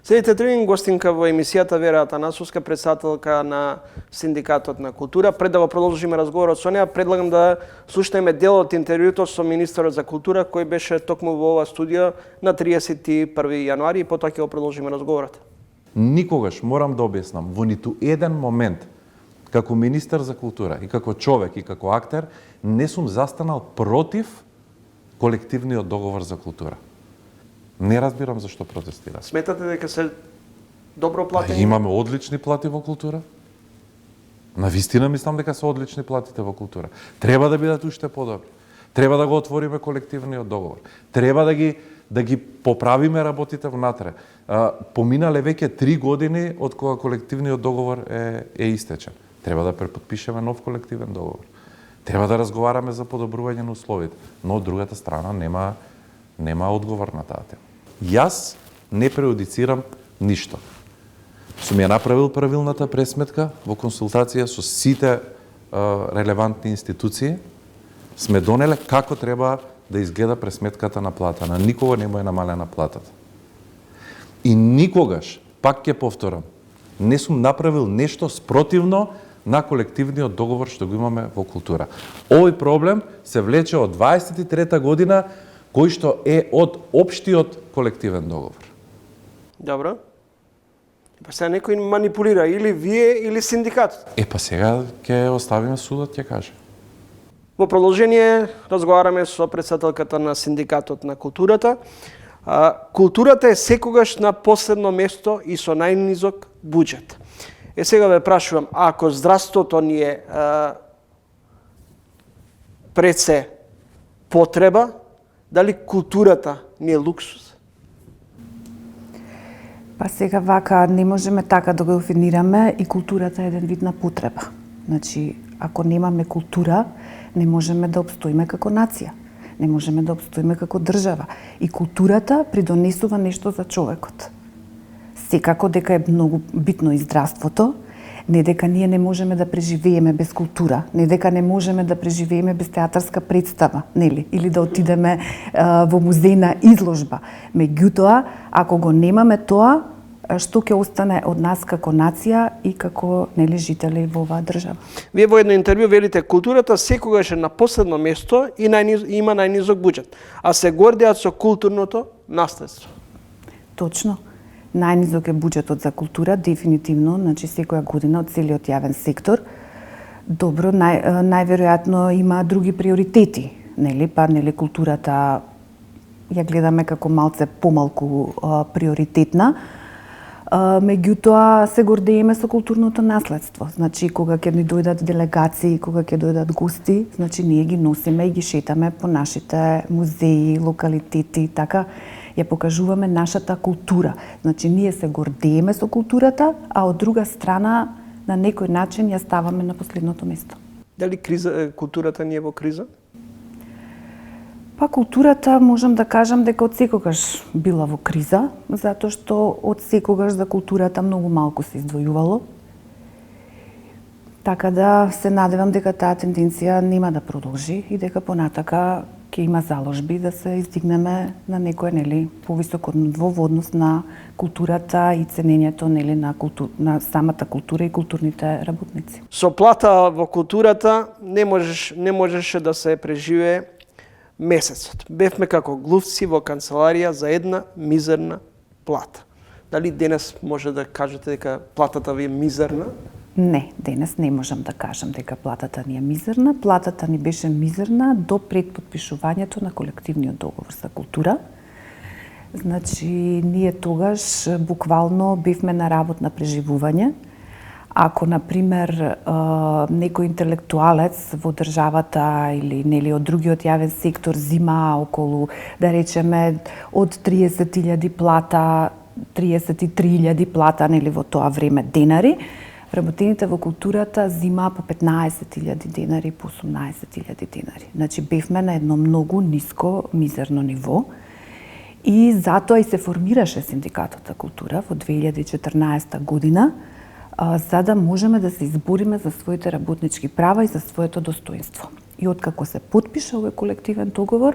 Следите тренинг гостинка во емисијата Вера Атанасовска, председателка на Синдикатот на култура. Пред да го продолжиме разговорот со неа, предлагам да слушнеме дел од интервјуто со министерот за култура кој беше токму во ова студио на 31 јануари и потоа ќе го продолжиме разговорот. Никогаш, морам да објаснам, во ниту еден момент, како министер за култура и како човек и како актер, не сум застанал против колективниот договор за култура. Не разбирам зашто протестира. Сметате дека се добро платени? Имаме одлични плати во култура. Навистина мислам дека се одлични платите во култура. Треба да бидат уште подобри. Треба да го отвориме колективниот договор. Треба да ги поправиме работите внатре. Поминале веќе 3 години од кога колективниот договор е истечен. Треба да препотпишеме нов колективен договор. Треба да разговараме за подобрување на условите, но од другата страна нема одговор на таа тема. Јас не преюдицирам ништо. Сум ја направил правилната пресметка во консултација со сите релевантни институции. Сме донеле како треба да изгледа пресметката на плата. На никого не му е намалена платата. И никогаш, пак ќе повторам, не сум направил нешто спротивно на колективниот договор што го имаме во култура. Овој проблем се влече од 23 година, кој што е од општиот колективен договор. Добро. Па сега некој манипулира или вие или синдикатот. Па сега ќе оставиме судот ќе каже. Во продолжение разговараме со председателката на Синдикатот на културата. Културата е секогаш на последно место и со најнизок буџет. Сега ве прашувам, ако здравството ни е пред се потреба, дали културата не е луксус? Па сега вака не можеме така да го дефинираме и културата е еден вид на потреба. Значи, ако немаме култура, не можеме да обстоиме како нација. Не можеме да обстоиме како држава. И културата придонесува нешто за човекот. Секако дека е многу битно и здравството, не дека ние не можеме да преживееме без култура, не дека не можеме да преживееме без театарска представа, нели? Или да отидеме во музејна изложба. Меѓутоа, ако го немаме тоа, што ќе остане од нас како нација и како нели жители во оваа држава? Вие во едно интервју велите културата секогаш е на последно место и има најнизок буџет, а се гордеат со културното наследство. Точно. Најнизок е буџетот за култура, дефинитивно, значи секоја година од целиот јавен сектор. Добро, најверојатно има други приоритети, нели? Па нели културата ја гледаме како малце помалку приоритетна. Меѓутоа се гордееме со културното наследство. Значи кога ќе ни дојдат делегации, кога ќе дојдат гости, значи ние ги носиме и ги шетаме по нашите музеи, локалитети, така ја покажуваме нашата култура. Значи ние се гордееме со културата, а од друга страна на некој начин ја ставаме на последното место. Дали културата не е во криза? Па културата можам да кажам дека од секогаш била во криза, затоа што од секогаш за културата многу малку се издвојувало. Така да се надевам дека таа тенденција нема да продолжи и дека понатака ќе има заложби да се издигнеме на некој нели повисоко ниво во однос на културата и ценењето нели на самата култура и културните работници. Со плата во културата не можеше да се преживее месецот. Бевме како глувци во канцеларија за една мизерна плата. Дали денес може да кажете дека платата ви е мизерна? Не, денес не можам да кажам дека платата ни е мизерна. Платата ни беше мизерна до пред подпишувањето на колективниот договор за култура. Значи, ние тогаш буквално бевме на работ на преживување. Ако, например, некој интелектуалец во државата или нели од другиот јавен сектор зима околу, да речеме, од 30.000 плата, 33.000 плата, нели во тоа време денари, вработените во културата зима по 15.000 денари, по 18.000 денари. Значи, бевме на едно многу ниско, мизерно ниво. И затоа и се формираше Синдикатот за култура во 2014 година, за да можеме да се избориме за своите работнички права и за своето достоинство. И откако се потпиша овој колективен договор,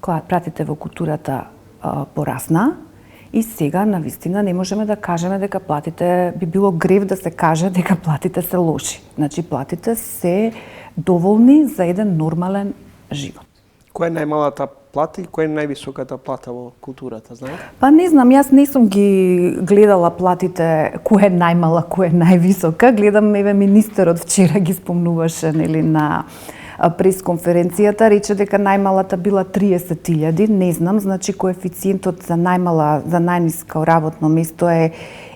пратите во културата порасна, и сега навистина не можеме да кажеме дека платите, би било грев да се каже дека платите се лоши. Значи платите се доволни за еден нормален живот. Која е најмалата плата и која е највисоката плата во културата, знаете? Па не знам, јас не сум ги гледала платите која е најмала, која е највисока. Гледам, еве, министерот вчера ги спомнуваше, нели, на пресконференцијата, рече дека најмалата била 30.000, не знам, значи коефициентот за најмала, за најниско работно место е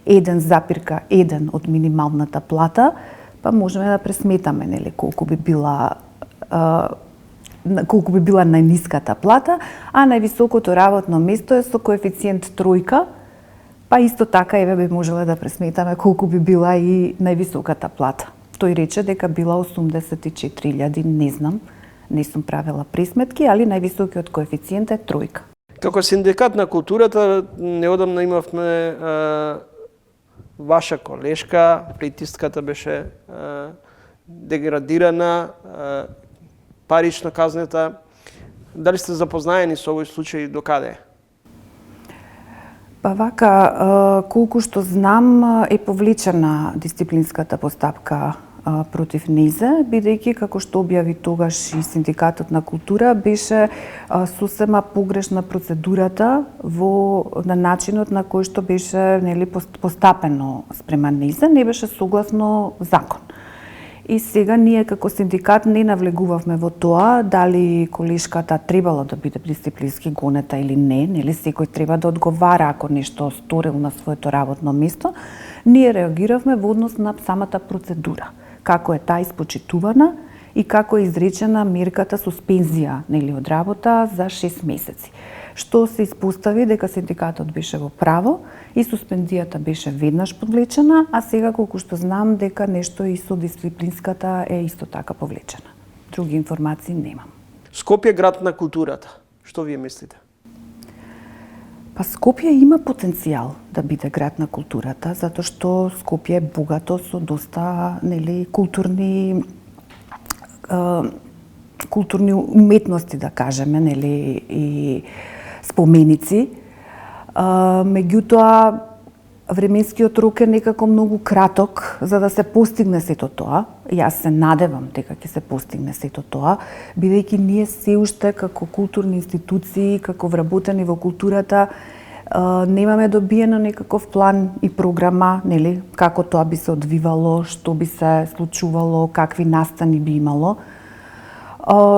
1,1 од минималната плата, па можеме да пресметаме, нели, колку би била најниската плата, а највисокото работно место е со коефициент 3, па исто така еве би можеле да пресметаме колку би била и највисоката плата. Тој рече дека била 84.000, не знам, не сум правила пресметки, али највисокиот коефициент е 3. Како Синдикат на културата, неодамна имавме ваша колешка, плейтистката беше деградирана, парична казнета. Дали сте запознаени со овој случај, докаде? Па вака, колку што знам, е повлечена дисциплинската постапка против незе, бидејќи, како што објави тогаш и Синдикатот на култура, беше сосема погрешна процедурата на начинот на кој што беше, нели, постапено спрема незе, не беше согласно закон. И сега ние како синдикат не навлегувавме во тоа дали колешката требало да биде дисциплински гонета или не, нели секој треба да одговара ако нешто сторил на своето работно место. Ние реагиравме во однос на самата процедура, како е таа испочитувана и како е изречена мерката суспензија, нели, од работа за 6 месеци. Што се испостави дека синдикатот беше во право и суспендијата беше веднаш повлечена, а сега колку што знам дека нешто и со дисциплинската е исто така повлечена. Други информации немам. Скопје град на културата. Што вие мислите? Па Скопје има потенцијал да биде град на културата, затоа што Скопје е богато со доста, нели, културни уметности, да кажеме, нели, и споменици. Меѓутоа, временскиот рок е некако многу краток за да се постигне сето тоа. Јас се надевам дека ќе се постигне сето тоа, бидејќи ние се уште како културни институции, како вработени во културата, немаме добиено некаков план и програма, нели, како тоа би се одвивало, што би се случувало, какви настани би имало.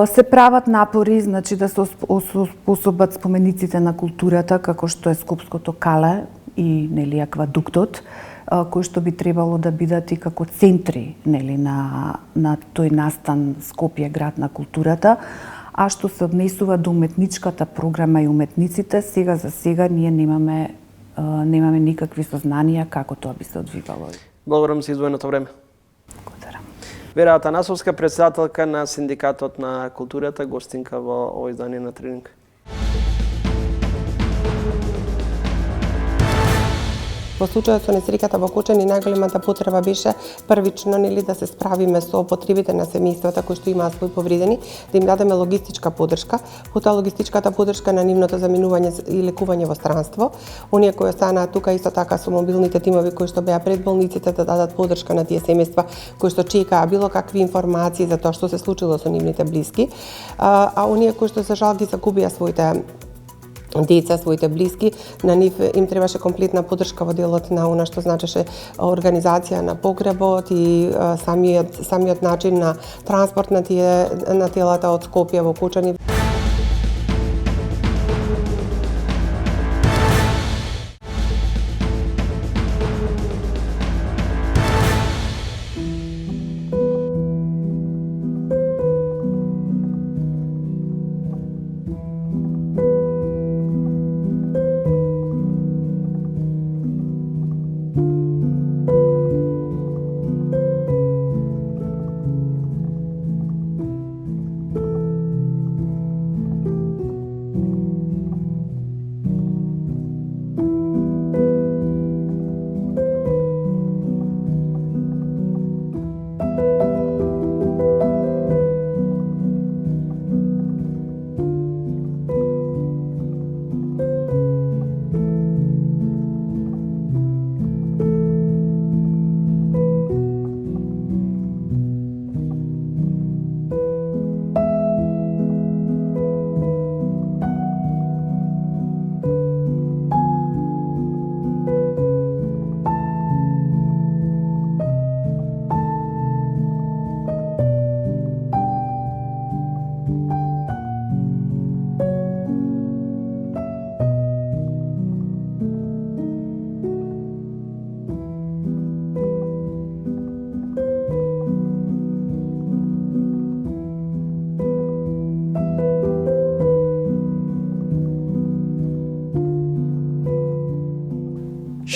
Се прават напори, значи, да се оспособат спомениците на културата, како што е Скопското кале и, нели, аквадуктот, кои што би требало да бидат и како центри, нели, на тој настан Скопје град на културата. А што се однесува до уметничката програма и уметниците, сега за сега ние немаме никакви сознанија како тоа би се одвивало. Благодарам за издвоеното време. Благодарам. Вера Атанасовска, председателка на Синдикатот на културата, гостинка во овој издание на Тренинг. Во случајот со несреќата во Кочани, најголемата потреба беше првично, нели, да се справиме со потребите на семејствата кои што имаат свој повредени, да им дадеме логистичка поддршка, потоа логистичката поддршка на нивното заминување и лекување во странство. Оние кои останаа тука исто така со мобилните тимови кои што беа пред болниците да дадат поддршка на тие семејства кои што чекаа било какви информации за тоа што се случило со нивните блиски, а оние кои што за жал ги загубија своите деца, своите блиски, на нив им требаше комплетна поддршка во делот на она што значеше организација на погребот и самиот начин на транспорт на телата од Скопје во Кочани.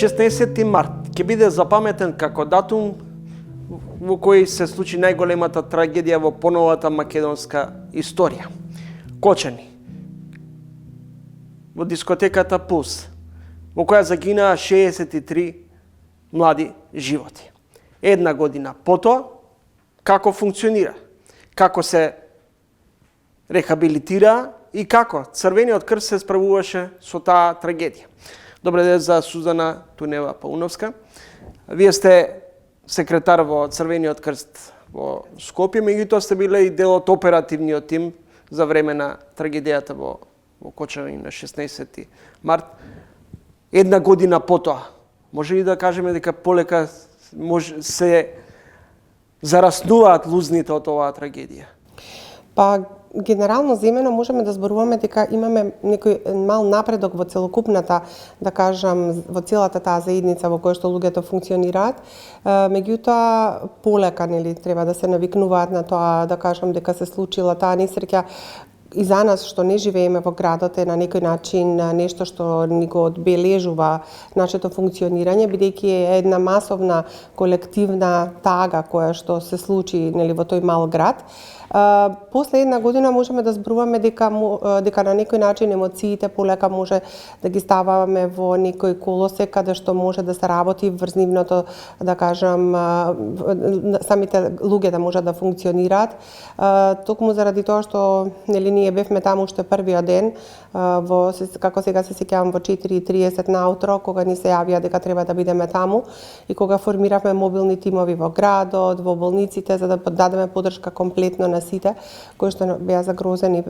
Шестнаесетти март ќе биде запаметен како датум во кој се случи најголемата трагедија во поновата македонска историја. Кочани, во дискотеката Пулс, во која загинаа 63 млади животи. Една година потоа, како функционира, како се рехабилитира и како Црвениот крст се справуваше со таа трагедија. Добре ден за Сузана Тунева Пауновска. Вие сте секретар во Црвениот крст во Скопје, меѓутоа сте биле и дел од оперативниот тим за време на трагедијата во Кочани на 16 март. Една година потоа, може ли да кажеме дека полека се зараснуваат лузните од оваа трагедија? Па, генерално земено можеме да зборуваме дека имаме некој мал напредок во целокупната, да кажам, во целата таа заедница во која што луѓето функционираат. Меѓутоа, полека, нели, треба да се навикнуваат на тоа, да кажам, дека се случила таа несреќа. И за нас што не живееме во градот е на некој начин нешто што ни го одбележува нашето функционирање, бидејќи е една масовна колективна тага која што се случи, нели, во тој мал град. После една година можеме да зборуваме дека на некој начин емоциите полека може да ги ставаме во некој колосек каде што може да се работи врз нивното, да кажам, самите луѓе да можат да функционираат. Токму заради тоа што, нели, ние бевме таму уште првиот ден, како сега се сеќавам, во 4:30 наутро, кога ни се јавија дека треба да бидеме таму и кога формиравме мобилни тимови во градот, во болниците, за да дадеме поддршка комплетно на сите кои што беа загрозени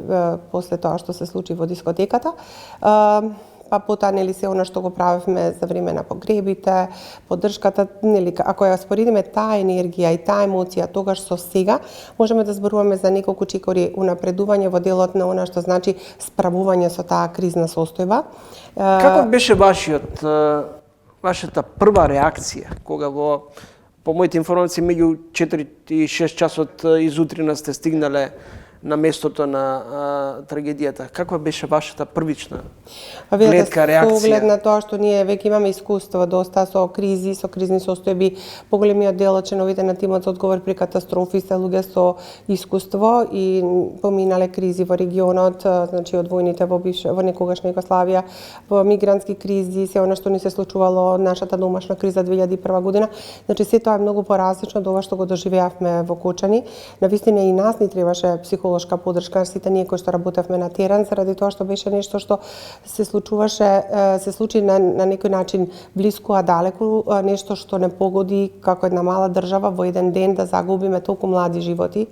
после тоа што се случи во дискотеката. Па потоа, нели, се она што го правевме за време на погребите, поддршката, нели, ако ја споредиме таа енергија и таа емоција тогаш со сега, можеме да зборуваме за неколку чекори унапредување во делот на она што значи справување со таа кризна состојба. Како беше вашата прва реакција кога по моите информации меѓу 4 и 6 часот изутрина сте стигнале на местото на трагедијата? Каква беше вашата првична гледка, реакција? Со оглед на тоа што ние веќе имаме искуство доста со кризи, со кризни состојби, поголемиот дел од членовите на тимот за одговор при катастрофи се луѓе со искуство и поминале кризи во регионот, значи од војните во некогашна Југославија, во мигрантски кризи, се она што ни се случувало, нашата домашна криза 2001 година. Значи се тоа е многу поразлично од ова што го доживеавме во Кочани. Навистина и нас ни требаше психолошка психолошка поддршка на сите ние кои што работевме на терен, заради тоа што беше нешто што се случи на некој начин блиску, а далеку, нешто што не погоди како една мала држава во еден ден да загубиме толку млади животи.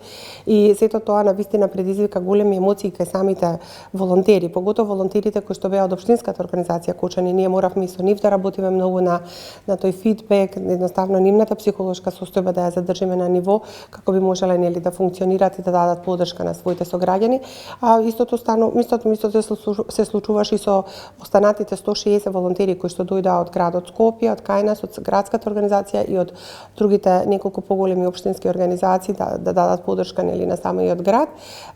И сето тоа навистина предизвика големи емоции кај самите волонтери, поготово волонтерите кои што беа од општинската организација Кочани. Ние моравме и со нив да работиме многу на тој фидбек, едноставно нивната психолошка состојба да ја задржиме на ниво како би можеле нели да функционираат и да дадат поддршка на своите сограѓани. А истото се случуваше и со останатите 160 волонтери кои што дојдоа од градот Скопје, од кај нас, од градската организација и од другите неколку поголеми општински организации да дадат поддршка нели на самиот град.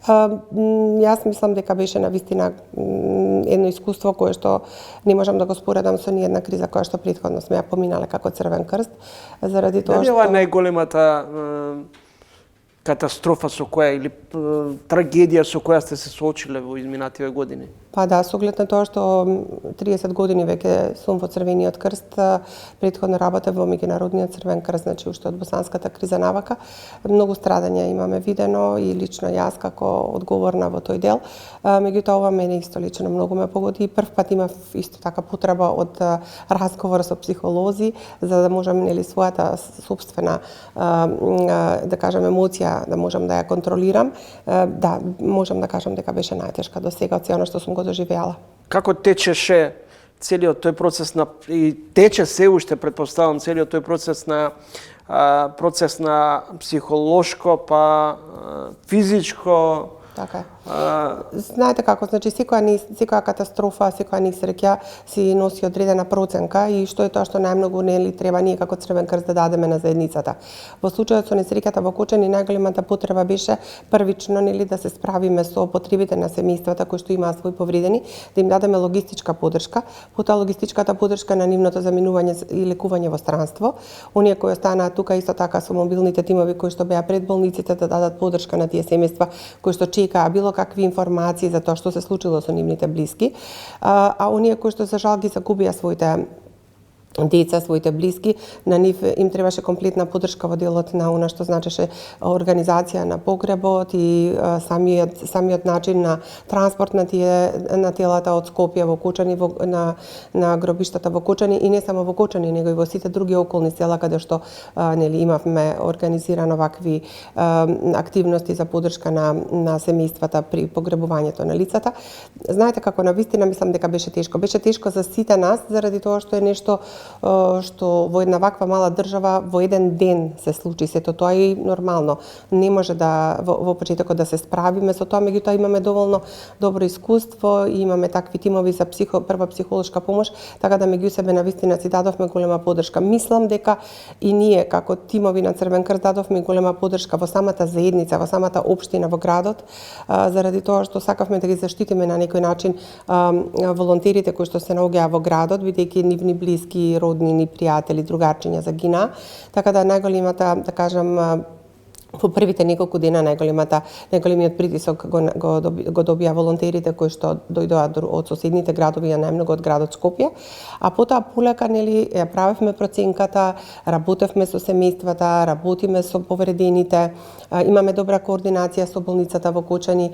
Јас мислам дека беше навистина едно искуство кое што не можам да го споредам со ни една криза која што претходно сме ја поминале како Црвен крст, заради тоа што Дали најголемата катастрофа со која или трагедија со која сте се соочиле во изминативе години? Па да, со оглед на тоа што 30 години веќе сум во Црвениот крст, претходно работев во Меѓународниот Црвен крст, значи уште од босанската криза навака. Многу страдања имаме видено и лично јас како одговорна во тој дел. Меѓутоа ова мене исто лично многу ме погоди и прв пат имав исто така потреба од разговор со психолози за да можам нели својата собствена да кажам емоција да можам да ја контролирам. Да, можам да кажам дека беше најтешка до сега од се она што сум го доживеала. Како течеше целиот тој процес и тече се уште претпоставам целиот тој процес на психолошко па физичко. Така. Знаете како, значи секоја катастрофа, секоја несреќа си носи одредена проценка и што е тоа што најмногу нели треба ние како Црвен крст да дадеме на заедницата. Во случајот со несреќата во Кочани најголемата потреба беше првично нели да се справиме со потребите на семејствата кои што имаат свои повредени, да им дадеме логистичка поддршка, потоа логистичката поддршка на нивното заминување и лекување во странство. Оние кои останаа тука исто така со мобилните тимови кои што беа пред болниците да дадат поддршка на тие семејства кои што чекаа било какви информации за тоа што се случило со нивните блиски, а оние кои што за жал ги загубија своите деца, своите блиски, на нив им требаше комплетна поддршка во делот на она што значеше организација на погребот и самиот начин на транспорт на телата од Скопје во Кочани на гробиштата во Кочани и не само во Кочани, него и во сите други околни села каде што нели имавме организирано вакви активности за поддршка на семејствата при погребувањето на лицата. Знаете како навистина мислам дека беше тешко. Беше тешко за сите нас заради тоа што е нешто што во една ваква мала држава во еден ден се случи сето тоа и нормално. Не може да во почетокот да се справиме со тоа, меѓутоа имаме доволно добро искуство и имаме такви тимови за прва психолошка помош, така да меѓу себе навистина си дадовме голема поддршка. Мислам дека и ние како тимови на Црвен крст дадовме голема поддршка во самата заедница, во самата општина во градот, заради тоа што сакавме да ги заштитиме на некој начин волонтерите кои што се наоѓаа во градот, бидејќи нивни блиски, роднини, пријатели, другарчиња загинаа, така да најголемата, да кажам, во првите неколку дена најголемиот притисок го добија волонтерите кои што дојдоа од соседните градови, а најмногу од градот Скопје, а потоа полека нели ја правевме проценката, работевме со семејствата, работиме со повредените, имаме добра координација со болницата во Кочани,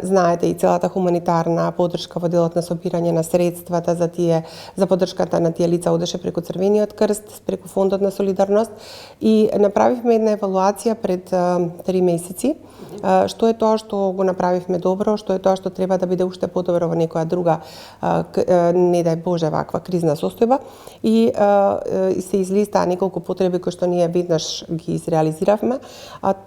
знаете и целата хуманитарна поддршка во делот на собирање на средствата за поддршката на тие лица одеше преку Црвениот крст, преку Фондот на солидарност и направивме една евалуација пред 3 месеци. Што е тоа што го направивме добро, што е тоа што треба да биде уште подобро во некоја друга, не дај Боже, ваква кризна состојба и се излистаа неколку потреби кои што ние веднаш ги изреализиравме.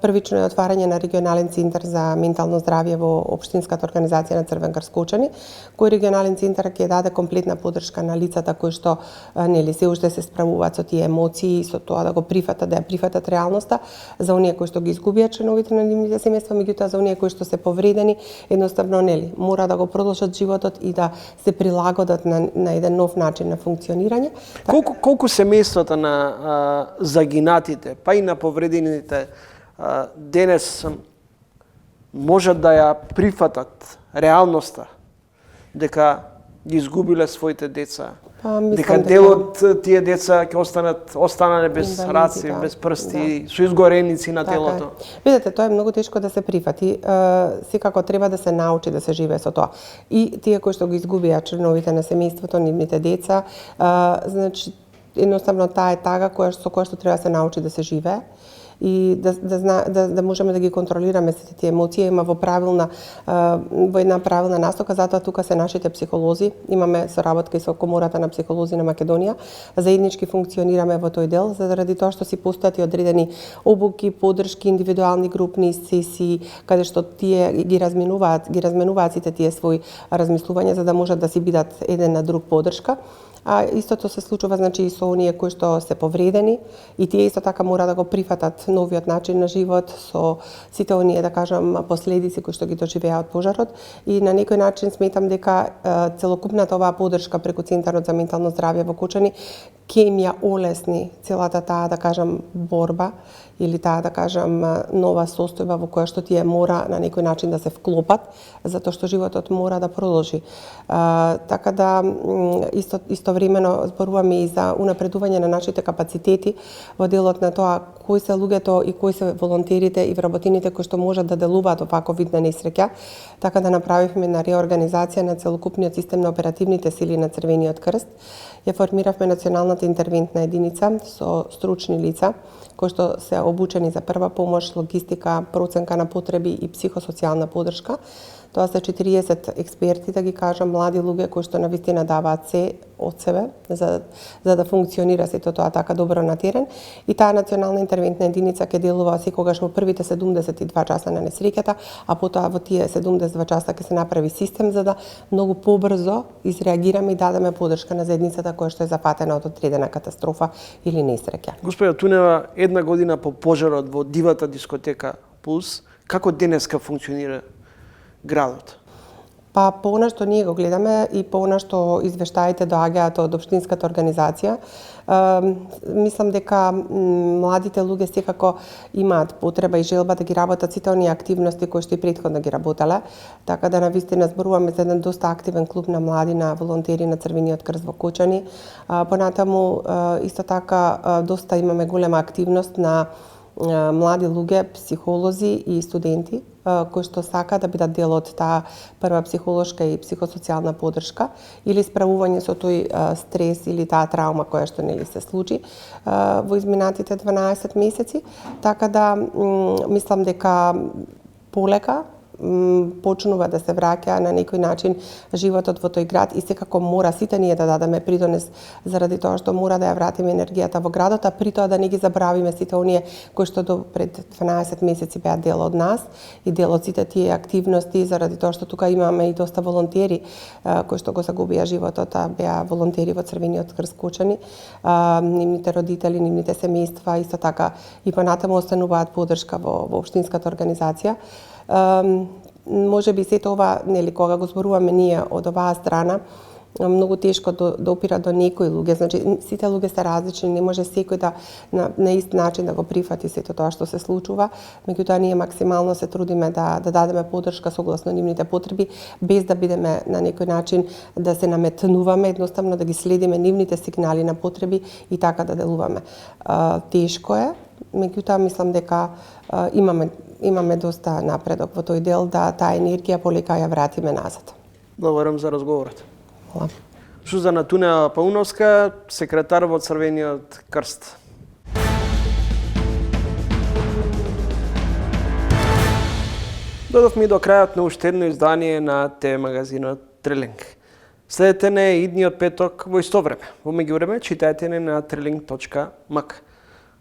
Првично е отварање на регионален центар за ментално здравје во општинската организација на Црвен крст Кочани, кој регионален центар ќе даде комплетна поддршка на лицата кои што нели се уште се справуваат со тие емоции, со тоа да го прифатат, да ја прифатат реалноста, за оние кои што ги изгубија членовите на нивните семејства, меѓутоа за оние кои што се повредени, едноставно нели мора да го продолжат животот и да се прилагодат на еден нов начин на функционирање. Колку семејствата на загинатите, па и на повредените денес можат да ја прифатат реалноста дека ги изгубиле своите деца, дека дел од тие деца ќе останале без инвалиди, раци, без прсти, со изгореници на телото. Видете, тоа е многу тешко да се прифати. Секако треба да се научи да се живее со тоа. И тие кои што ги изгубија членовите на семејството, нивните деца, значи едноставно таа е тага со која што треба да се научи да се живее и да можеме да ги контролираме сите тие емоции, има во една правилна настока, затоа тука се нашите психолози, имаме соработка и со Комората на психолози на Македонија, заеднички функционираме во тој дел, заради тоа што си постојат и одредени обуки, поддршки, индивидуални групни сесии, каде што тие ги разменуваат сите тие своји размислувања за да можат да си бидат еден на друг поддршка. А истото се случува значи и со оние кои што се повредени и тие исто така мора да го прифатат новиот начин на живот со сите оние да кажам последици кои што ги доживеа од пожарот и на некој начин сметам дека целокупната оваа поддршка преку Центарот за ментално здравје во Кочани ќе им ја олесни целата таа да кажам борба или таа да кажам нова состојба во која што тие мора на некој начин да се вклопат затоа што животот мора да продолжи. Така да истовремено зборуваме и за унапредување на нашите капацитети во делот на тоа кои се луѓето и кои се волонтерите и вработените кои што можат да делуваат во ваков вид на несреќа, така да направивме на реорганизација на целокупниот систем на оперативните сили на Црвениот крст. Ја формиравме националната интервентна единица со стручни лица кои што се обучени за прва помош, логистика, проценка на потреби и психосоцијална поддршка. Тоа се 40 експерти, да ги кажам, млади луѓе кои што навистина даваат се од себе за да функционира сето тоа така добро на терен. И таа национална интервентна единица ќе делува секогаш во првите 72 часа на несреќата, а потоа во тие 72 часа ќе се направи систем за да многу побрзо изреагираме и дадеме поддршка на заедницата која што е зафатена од одредена катастрофа или несреќа. Господја Тунева, една година по пожарот во дивата дискотека Пулс, како денеска функционира градот? Па по она што ние го гледаме и по она што извештаите доаѓаат од општинската организација, мислам дека младите луѓе секако имаат потреба и желба да ги работат сите оние активности кои што и претходно ги работеле, така да навистина зборуваме за еден доста активен клуб на млади, на волонтери на Црвениот крст во Кочани. Понатаму исто така доста имаме голема активност на млади луѓе, психолози и студенти кои што сакаат да бидат дел од таа прва психолошка и психосоцијална поддршка или справување со тој стрес или таа траума која што нели се случи во изминатите 12 месеци, така да мислам дека полека почнува да се враќа на некој начин животот во тој град и секако мора сите ние да дадеме придонес заради тоа што мора да ја вратиме енергијата во градот, а при тоа да не ги забравиме сите оние кои што до пред 12 месеци беа дел од нас и дел од сите тие активности заради тоа што тука имаме и доста волонтери кои што го загубија животот, а беа волонтери во Црвениот крст Кочани, нивните родители, нивните семејства исто така и понатаму остануваат поддршка во општинската организација. Може би сето ова, нели, кога го зборуваме ние од оваа страна, многу тешко допира до некои луѓе. Значи, сите луѓе се различни, не може секој да на ист начин да го прифати сето тоа што се случува. Меѓутоа, ние максимално се трудиме да дадеме поддршка согласно нивните потреби, без да бидеме на некој начин да се наметнуваме, едноставно да ги следиме нивните сигнали на потреби и така да делуваме. Тешко е, меѓутоа мислам дека имаме доста напредок во тој дел да таа енергија полека ја вратиме назад. Благодарам за разговорот. Хвала. Сузана Тунева Пауновска, секретар во Црвениот крст. Додовме до крајот на уште едно издание на ТВ магазинот Трилинг. Следете не идниот петок во исто време. Во меѓувреме читајте не на trilling.mk.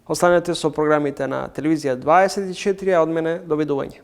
Останете со програмите на Телевизија 24, а од мене довидување.